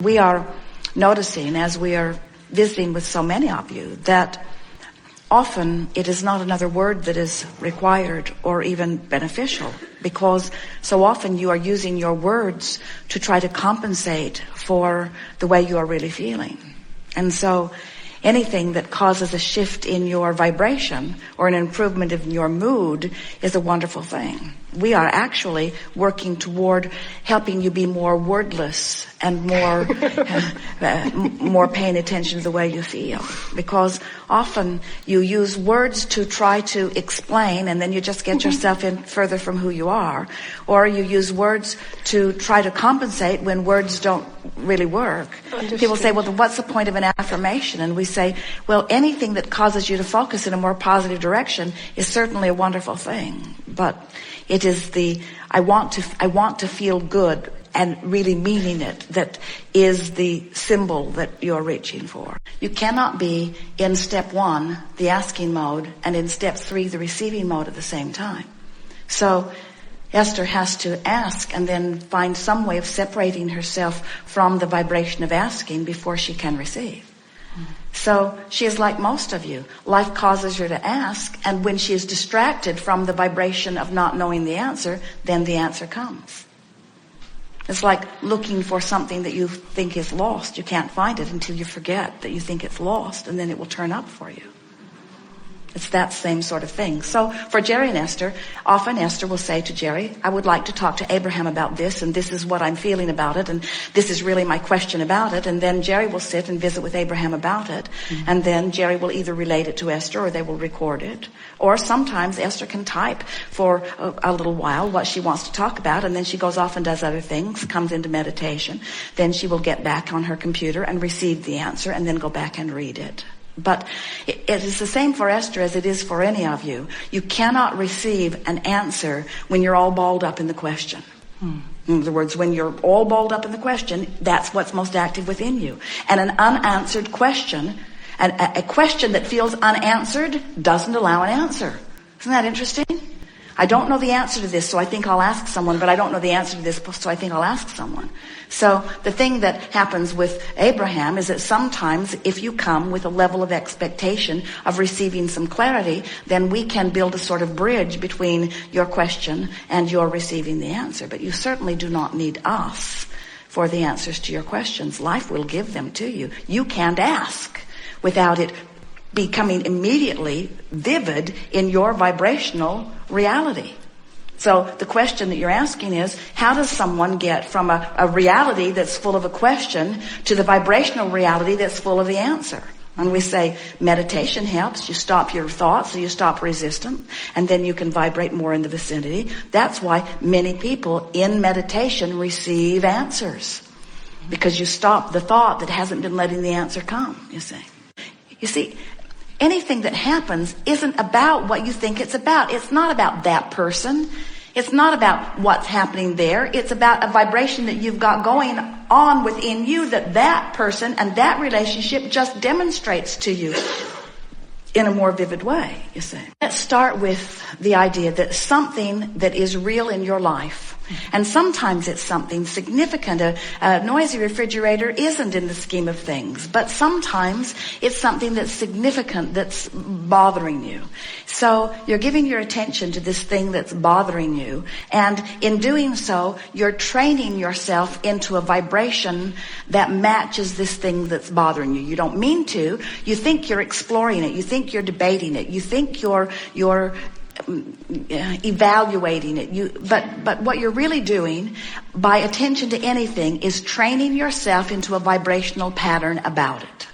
We are noticing, as we are visiting with so many of you, that often it is not another word that is required or even beneficial, because so often you are using your words to try to compensate for the way you are really feeling. And so anything that causes a shift in your vibration or an improvement in your mood is a wonderful thing. We are actually working toward helping you be more wordless and more paying attention to the way you feel. Because often you use words to try to explain, and then you just get yourself in further from who you are. Or you use words to try to compensate when words don't really work. Understood. People say, well, what's the point of an affirmation? And we say, well, anything that causes you to focus in a more positive direction is certainly a wonderful thing. But it is the I want to feel good and really meaning it that is the symbol that you're reaching for. You cannot be in step 1, the asking mode, and in step 3, the receiving mode at the same time. So Esther has to ask and then find some way of separating herself from the vibration of asking before she can receive. So she is like most of you. Life causes her to ask, and when she is distracted from the vibration of not knowing the answer, then the answer comes. It's like looking for something that you think is lost. You can't find it until you forget that you think it's lost, and then it will turn up for you. It's that same sort of thing. So for Jerry and Esther, often Esther will say to Jerry, I would like to talk to Abraham about this, and this is what I'm feeling about it, and this is really my question about it. And then Jerry will sit and visit with Abraham about it. Mm-hmm. And then Jerry will either relate it to Esther or they will record it. Or sometimes Esther can type for a little while what she wants to talk about, and then she goes off and does other things, comes into meditation. Then she will get back on her computer and receive the answer and then go back and read it. But it is the same for Esther as it is for any of you. You cannot receive an answer when you're all balled up in the question. In other words, when you're all balled up in the question, that's what's most active within you. And an unanswered question, a question that feels unanswered, doesn't allow an answer. Isn't that interesting? I don't know the answer to this, so I think I'll ask someone, but I don't know the answer to this, so I think I'll ask someone. So the thing that happens with Abraham is that sometimes if you come with a level of expectation of receiving some clarity, then we can build a sort of bridge between your question and your receiving the answer. But you certainly do not need us for the answers to your questions. Life will give them to you. You can't ask without it becoming immediately vivid in your vibrational reality. So the question that you're asking is, how does someone get from a reality that's full of a question to the vibrational reality that's full of the answer? And we say meditation helps. You stop your thoughts, so you stop resistance, and then you can vibrate more in the vicinity. That's why many people in meditation receive answers, because you stop the thought that hasn't been letting the answer come, you see. You see, anything that happens isn't about what you think it's about. It's not about that person. It's not about what's happening there. It's about a vibration that you've got going on within you that person and that relationship just demonstrates to you in a more vivid way, you see. Let's start with the idea that something that is real in your life, and sometimes it's something significant. A noisy refrigerator isn't in the scheme of things, but sometimes it's something that's significant, that's bothering you. So you're giving your attention to this thing that's bothering you, and in doing so, you're training yourself into a vibration that matches this thing that's bothering you. You don't mean to. You think you're exploring it. You think you're debating it. You think you're evaluating it. But what you're really doing by attention to anything is training yourself into a vibrational pattern about it.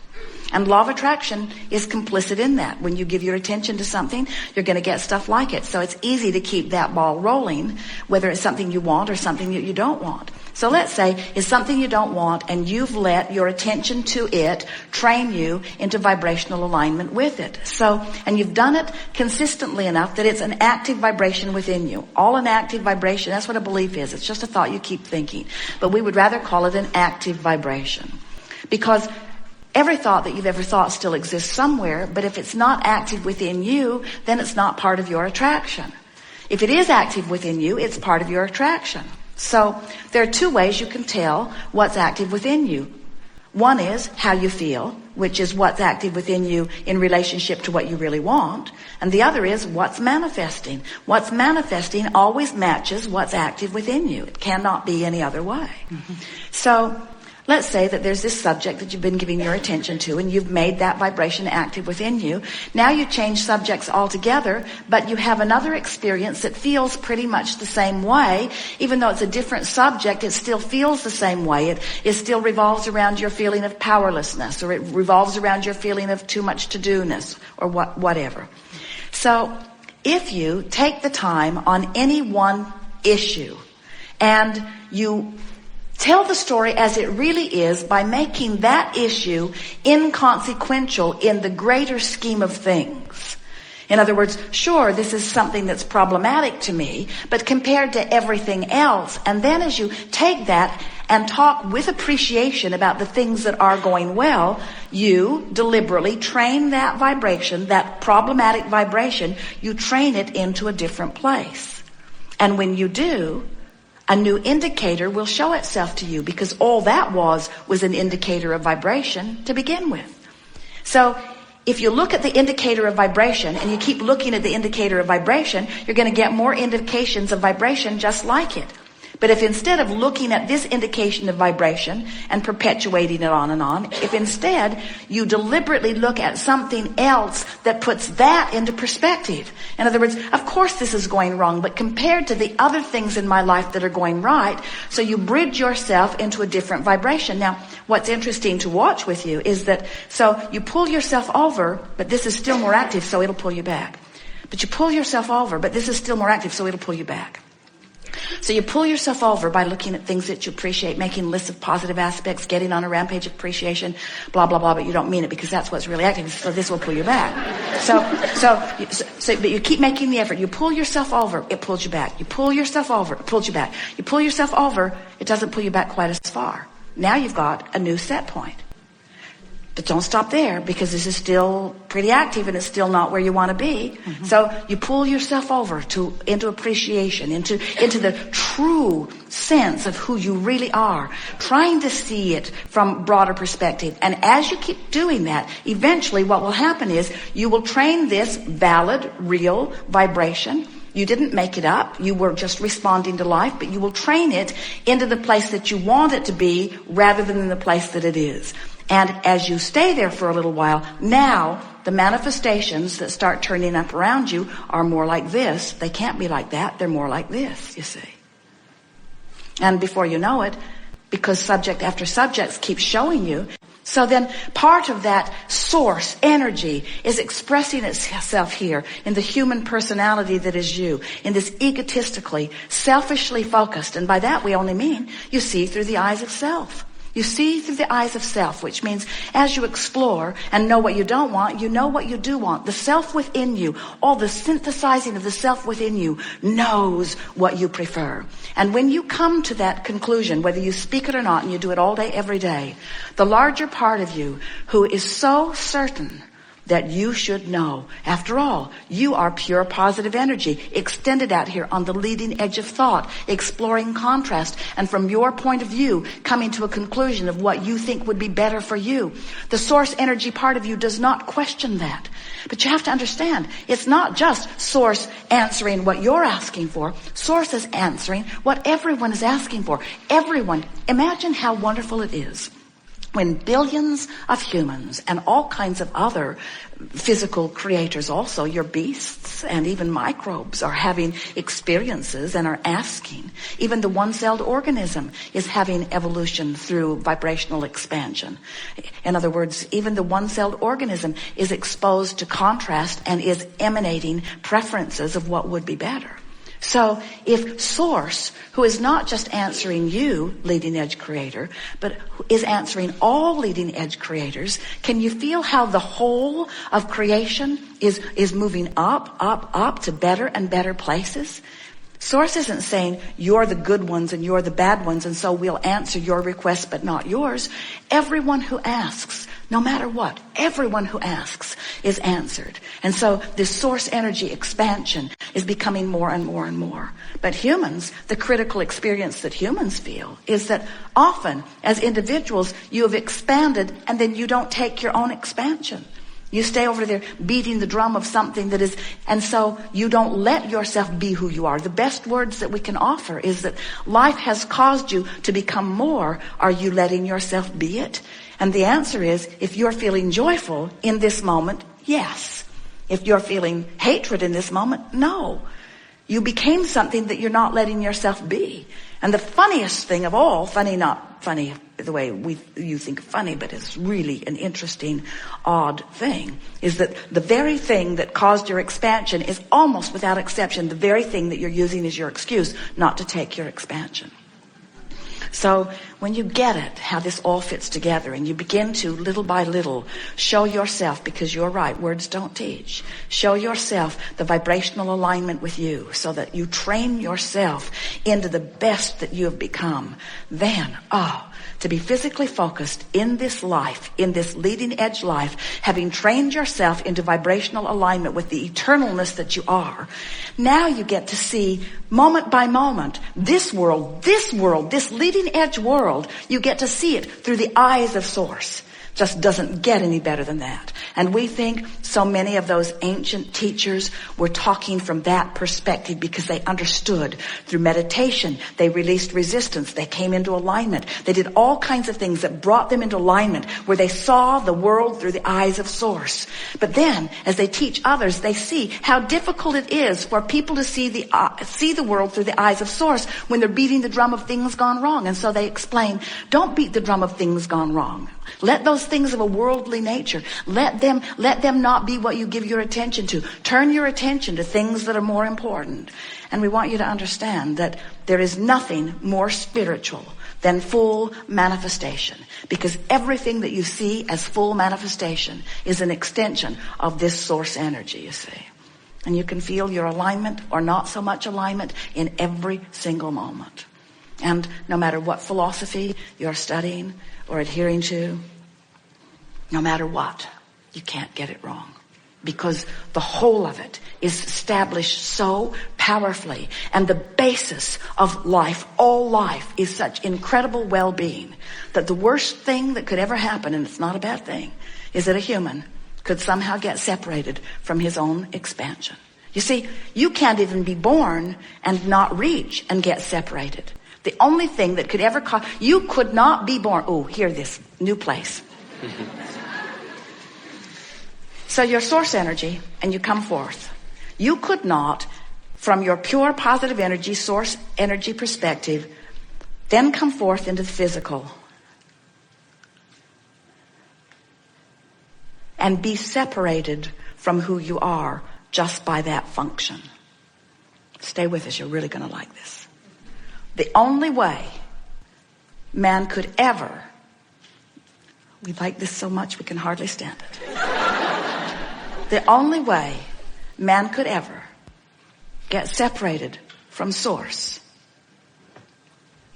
And law of attraction is complicit in that. When you give your attention to something, you're going to get stuff like it. So it's easy to keep that ball rolling, whether it's something you want or something that you don't want. So let's say it's something you don't want, and you've let your attention to it train you into vibrational alignment with it. So, and you've done it consistently enough that it's an active vibration within you. All an active vibration, that's what a belief is. It's just a thought you keep thinking. But we would rather call it an active vibration. Because every thought that you've ever thought still exists somewhere, but if it's not active within you, then it's not part of your attraction. If it is active within you, it's part of your attraction. So there are two ways you can tell what's active within you. One is how you feel, which is what's active within you in relationship to what you really want. And the other is what's manifesting. What's manifesting always matches what's active within you. It cannot be any other way. So let's say that there's this subject that you've been giving your attention to, and you've made that vibration active within you. Now you change subjects altogether, but you have another experience that feels pretty much the same way. Even though it's a different subject, it still feels the same way. It still revolves around your feeling of powerlessness, or it revolves around your feeling of too much to-do-ness, or whatever. So if you take the time on any one issue and you tell the story as it really is by making that issue inconsequential in the greater scheme of things. In other words, sure, this is something that's problematic to me, but compared to everything else, and then as you take that and talk with appreciation about the things that are going well, you deliberately train that vibration, that problematic vibration, you train it into a different place. And when you do, a new indicator will show itself to you, because all that was an indicator of vibration to begin with. So if you look at the indicator of vibration and you keep looking at the indicator of vibration, you're going to get more indications of vibration just like it. But if instead of looking at this indication of vibration and perpetuating it on and on, if instead you deliberately look at something else that puts that into perspective. In other words, of course this is going wrong, but compared to the other things in my life that are going right, so you bridge yourself into a different vibration. Now, what's interesting to watch with you is that, so you pull yourself over, but this is still more active, so it'll pull you back. But you pull yourself over, but this is still more active, so it'll pull you back. So you pull yourself over by looking at things that you appreciate, making lists of positive aspects, getting on a rampage of appreciation, blah, blah, blah, but you don't mean it because that's what's really active, so this will pull you back. But you keep making the effort. You pull yourself over, it pulls you back. You pull yourself over, it pulls you back. You pull yourself over, it doesn't pull you back quite as far. Now you've got a new set point. But don't stop there, because this is still pretty active and it's still not where you want to be. So you pull yourself over into appreciation, into the true sense of who you really are, trying to see it from broader perspective. And as you keep doing that, eventually what will happen is you will train this valid, real vibration. You didn't make it up. You were just responding to life, but you will train it into the place that you want it to be rather than in the place that it is. And as you stay there for a little while, now the manifestations that start turning up around you are more like this. They can't be like that. They're more like this, you see. And before you know it, because subject after subject keeps showing you, so then part of that source energy is expressing itself here in the human personality that is you, in this egotistically, selfishly focused. And by that we only mean you see through the eyes of self. You see through the eyes of self, which means as you explore and know what you don't want, you know what you do want. The self within you, all the synthesizing of the self within you knows what you prefer. And when you come to that conclusion, whether you speak it or not, and you do it all day, every day, the larger part of you who is so certain that you should know, after all, you are pure positive energy, extended out here on the leading edge of thought, exploring contrast, and from your point of view, coming to a conclusion of what you think would be better for you. The source energy part of you does not question that. But you have to understand, it's not just source answering what you're asking for. Source is answering what everyone is asking for. Everyone. Imagine how wonderful it is when billions of humans and all kinds of other physical creators, also your beasts and even microbes, are having experiences and are asking. Even the one-celled organism is having evolution through vibrational expansion. In other words, even the one-celled organism is exposed to contrast and is emanating preferences of what would be better. So if Source, who is not just answering you, leading edge creator, but is answering all leading edge creators, can you feel how the whole of creation is moving up to better and better places? Source isn't saying you're the good ones and you're the bad ones, and so we'll answer your requests but not yours. Everyone who asks No matter what, everyone who asks is answered. And so this source energy expansion is becoming more and more and more. But humans, the critical experience that humans feel is that often as individuals, you have expanded and then you don't take your own expansion. You stay over there beating the drum of something that is, and so you don't let yourself be who you are. The best words that we can offer is that life has caused you to become more. Are you letting yourself be it? And the answer is, if you're feeling joyful in this moment, yes. If you're feeling hatred in this moment, no. You became something that you're not letting yourself be. And the funniest thing of all, funny, not funny the way you think funny, but it's really an interesting, odd thing, is that the very thing that caused your expansion is almost without exception the very thing that you're using as your excuse not to take your expansion. So when you get it, how this all fits together, and you begin to, little by little, show yourself, because you're right, words don't teach, show yourself the vibrational alignment with you so that you train yourself into the best that you have become, then, to be physically focused in this life, in this leading edge life, having trained yourself into vibrational alignment with the eternalness that you are, now you get to see moment by moment this world, this leading edge world, you get to see it through the eyes of Source. Just doesn't get any better than that. And we think so many of those ancient teachers were talking from that perspective because they understood through meditation. They released resistance. They came into alignment. They did all kinds of things that brought them into alignment where they saw the world through the eyes of Source. But then as they teach others, they see how difficult it is for people to see the world through the eyes of Source when they're beating the drum of things gone wrong. And so they explain, don't beat the drum of things gone wrong. Let those things of a worldly nature, let them not be what you give your attention to. Turn your attention to things that are more important. And we want you to understand that there is nothing more spiritual than full manifestation, because everything that you see as full manifestation is an extension of this source energy, you see. And you can feel your alignment or not so much alignment in every single moment. And no matter what philosophy you're studying or adhering to, no matter what, you can't get it wrong, because the whole of it is established so powerfully, and the basis of life, all life, is such incredible well-being that the worst thing that could ever happen, and it's not a bad thing, is that a human could somehow get separated from his own expansion. You see, you can't even be born and not reach and get separated. The only thing that could ever cause, you could not be born. Oh, hear this, new place. So your source energy, and you come forth. You could not, from your pure positive energy, source energy perspective, then come forth into the physical and be separated from who you are just by that function. Stay with us, you're really going to like this. The only way man could ever, we like this so much we can hardly stand it. The only way man could ever get separated from Source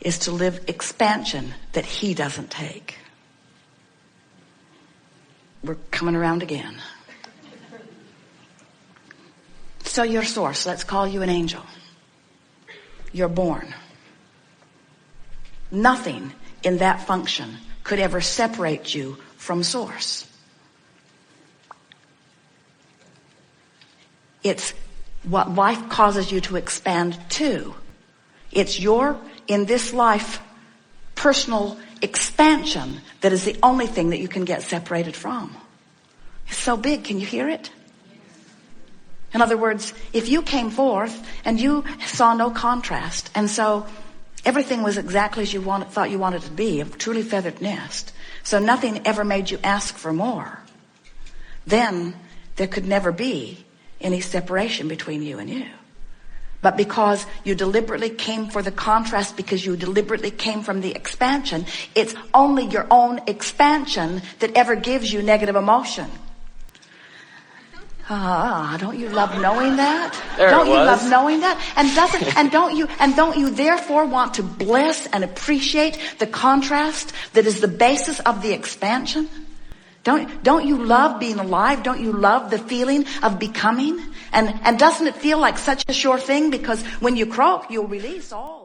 is to live expansion that he doesn't take. We're coming around again. So your Source, let's call you an angel. You're born. Nothing in that function could ever separate you from Source. It's what life causes you to expand to. It's your, in this life, personal expansion that is the only thing that you can get separated from. It's so big, can you hear it? In other words, if you came forth and you saw no contrast, and so everything was exactly as you thought you wanted it to be, a truly feathered nest, so nothing ever made you ask for more, then there could never be any separation between you and you. But because you deliberately came for the contrast, because you deliberately came from the expansion, it's only your own expansion that ever gives you negative emotion. Don't you love knowing that? Don't you love knowing that? And don't you therefore want to bless and appreciate the contrast that is the basis of the expansion? Don't you love being alive? Don't you love the feeling of becoming? And doesn't it feel like such a sure thing? Because when you croak, you'll release all